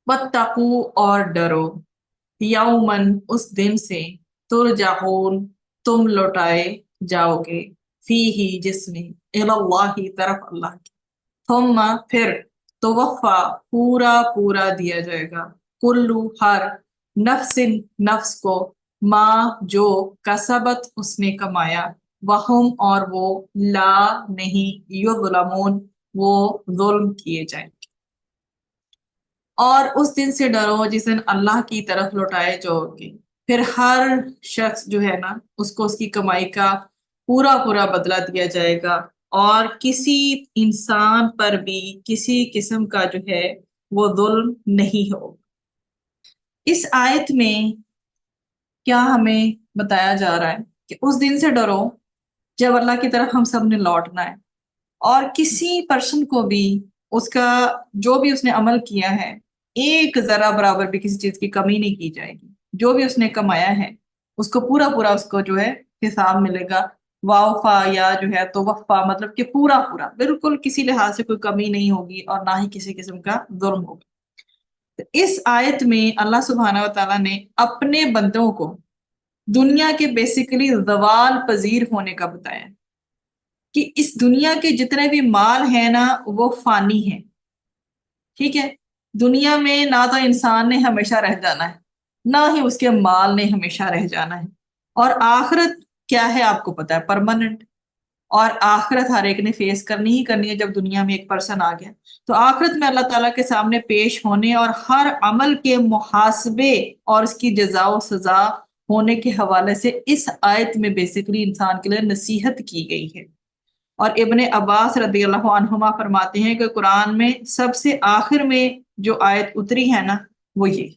वत्तकू और डरो, यौमन उस दिन से, तुरजाऊन तुम लौटाए जाओगे, फीही जिसमें, इलल्लाही तरफ अल्लाह की, थुम्मा फिर, तुवफ़ा पूरा पूरा दिया जाएगा, कुल्लु हर, नफ्सिन नफ्स को, माँ जो, कसबत उसने कमाया, वहुम और वो, ला नहीं, युज़लमून वो जुल्म किए जाएंगे। और उस दिन से डरो जिस दिन अल्लाह की तरफ लौटाए जाओगे, फिर हर शख्स जो है ना उसको उसकी कमाई का पूरा पूरा बदला दिया जाएगा, और किसी इंसान पर भी किसी किस्म का जो है वो जुल्म नहीं हो। इस आयत में क्या हमें बताया जा रहा है कि उस दिन से डरो जब अल्लाह की तरफ हम सब ने लौटना है, और किसी पर्सन को भी उसका जो भी उसने अमल किया है एक जरा बराबर भी किसी चीज की कमी नहीं की जाएगी। जो भी उसने कमाया है उसको पूरा पूरा उसको जो है हिसाब मिलेगा। वाफा या जो है तो वफा मतलब कि पूरा पूरा बिल्कुल किसी लिहाज से कोई कमी नहीं होगी और ना ही किसी किस्म का जुल्म होगा। तो इस आयत में अल्लाह सुब्हानहू व तआला ने अपने बंदों को दुनिया के बेसिकली जवाल पजीर होने का बताया कि इस दुनिया के जितने भी माल है ना वो फानी है। ठीक है, दुनिया में ना तो इंसान ने हमेशा रह जाना है, ना ही उसके माल ने हमेशा रह जाना है। और आखिरत क्या है आपको पता है, परमानेंट। और आखिरत हर एक ने फेस करनी ही करनी है। जब दुनिया में एक पर्सन आ गया तो आखिरत में अल्लाह ताला के सामने पेश होने और हर अमल के मुहासबे और उसकी जजा व सजा होने के हवाले से इस आयत में बेसिकली इंसान के लिए नसीहत की गई है। और इब्ने अब्बास रदियल्लाहु अन्हुमा फरमाते हैं कि कुरान में सबसे आखिर में जो आयत उतरी है ना वो ये।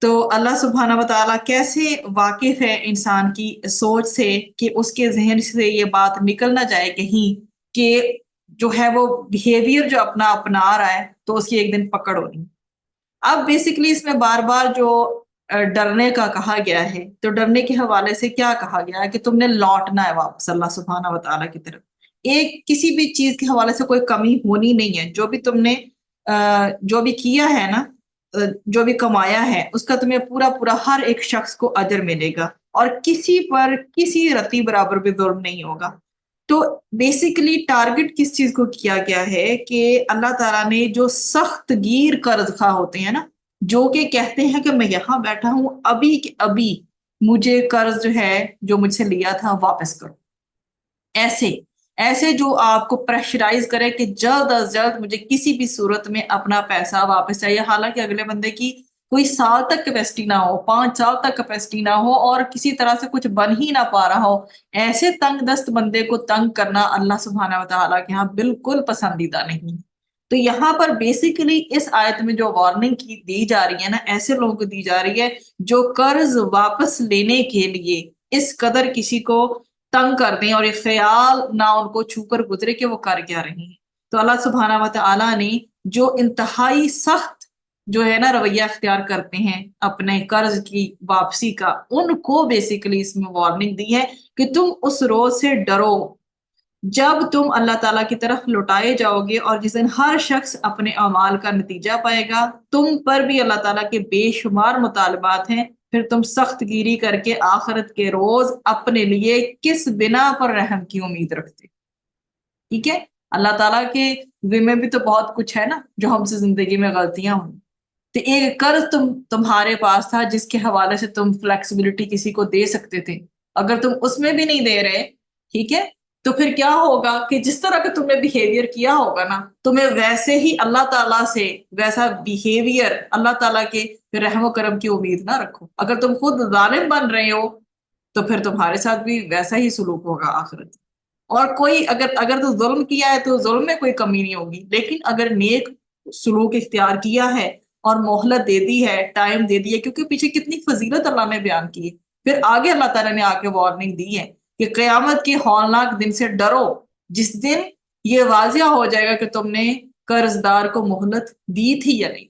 तो अल्लाह सुब्हाना व तआला कैसे वाकिफ है इंसान की सोच से कि उसके जहन से ये बात निकल ना जाए कहीं कि जो है वो बिहेवियर जो अपना अपना रहा है तो उसकी एक दिन पकड़ होनी। अब बेसिकली इसमें बार बार जो डरने का कहा गया है, तो डरने के हवाले से क्या कहा गया है कि तुमने लौटना है वापस अल्लाह सुब्हाना व तआला की तरफ। एक किसी भी चीज के हवाले से कोई कमी होनी नहीं है। जो भी तुमने जो भी किया है ना, जो भी कमाया है उसका तुम्हें पूरा पूरा हर एक शख्स को अजर मिलेगा, और किसी पर किसी रत्ती बराबर भी जुल्म नहीं होगा। तो बेसिकली टारगेट किस चीज को किया गया है कि अल्लाह ताला ने जो सख्त गिर कर्ज खा होते हैं ना, जो कि कहते हैं कि मैं यहाँ बैठा हूं अभी के अभी मुझे कर्ज जो है जो मुझसे लिया था वापस करो, ऐसे ऐसे जो आपको प्रेशराइज करे कि जल्द अज जल्द मुझे किसी भी सूरत में अपना पैसा वापस चाहिए, हालांकि अगले बंदे की कोई साल तक कैपेसिटी ना हो, 5 साल तक कैपेसिटी ना हो और किसी तरह से कुछ बन ही ना पा रहा हो। ऐसे तंग दस्त बंदे को तंग करना अल्लाह सुब्हाना व तआला के यहाँ बिल्कुल पसंदीदा नहीं। तो यहाँ पर बेसिकली इस आयत में जो वार्निंग की दी जा रही है ना, ऐसे लोगों को दी जा रही है जो कर्ज वापस लेने के लिए इस कदर किसी को तंग कर दें और ये ख्याल ना उनको छूकर गुजरे कि वो कर क्या रहे हैं। तो अल्लाह सुब्हाना व तआला ने जो इंतहाई सख्त जो है ना रवैया अख्तियार करते हैं अपने कर्ज की वापसी का, उनको बेसिकली इसमें वार्निंग दी है कि तुम उस रोज से डरो जब तुम अल्लाह ताला की तरफ लौटाए जाओगे, और जिस दिन हर शख्स अपने अमाल का नतीजा पाएगा। तुम पर भी अल्लाह ताला के बेशुमार मुतालबात हैं, फिर तुम सख्त गिरी करके आखिरत के रोज अपने लिए किस बिना पर रहम की उम्मीद रखते। ठीक है, अल्लाह ताला के जिम्मे भी तो बहुत कुछ है ना जो हमसे जिंदगी में गलतियां हुई। तो एक कर्ज तुम्हारे पास था जिसके हवाले से तुम फ्लेक्सिबिलिटी किसी को दे सकते थे, अगर तुम उसमें भी नहीं दे रहे, ठीक है, तो फिर क्या होगा कि जिस तरह का तुमने बिहेवियर किया होगा ना, तुम्हें वैसे ही अल्लाह ताला से वैसा बिहेवियर, अल्लाह ताला के रहमो करम की उम्मीद ना रखो। अगर तुम खुद जालिम बन रहे हो तो फिर तुम्हारे साथ भी वैसा ही सुलूक होगा आखिरत। और कोई अगर अगर तो जुल्म किया है तो जुल्म में कोई कमी नहीं होगी, लेकिन अगर नेक सुलूक इख्तियार किया है और मोहलत दे दी है, टाइम दे दिया, क्योंकि पीछे कितनी फजीलत अल्लाह ने बयान की है। फिर आगे अल्लाह ताला ने आके वार्निंग दी है कि कयामत के हौलनाक दिन से डरो जिस दिन ये वाजिया हो जाएगा कि तुमने कर्जदार को मोहलत दी थी या नहीं।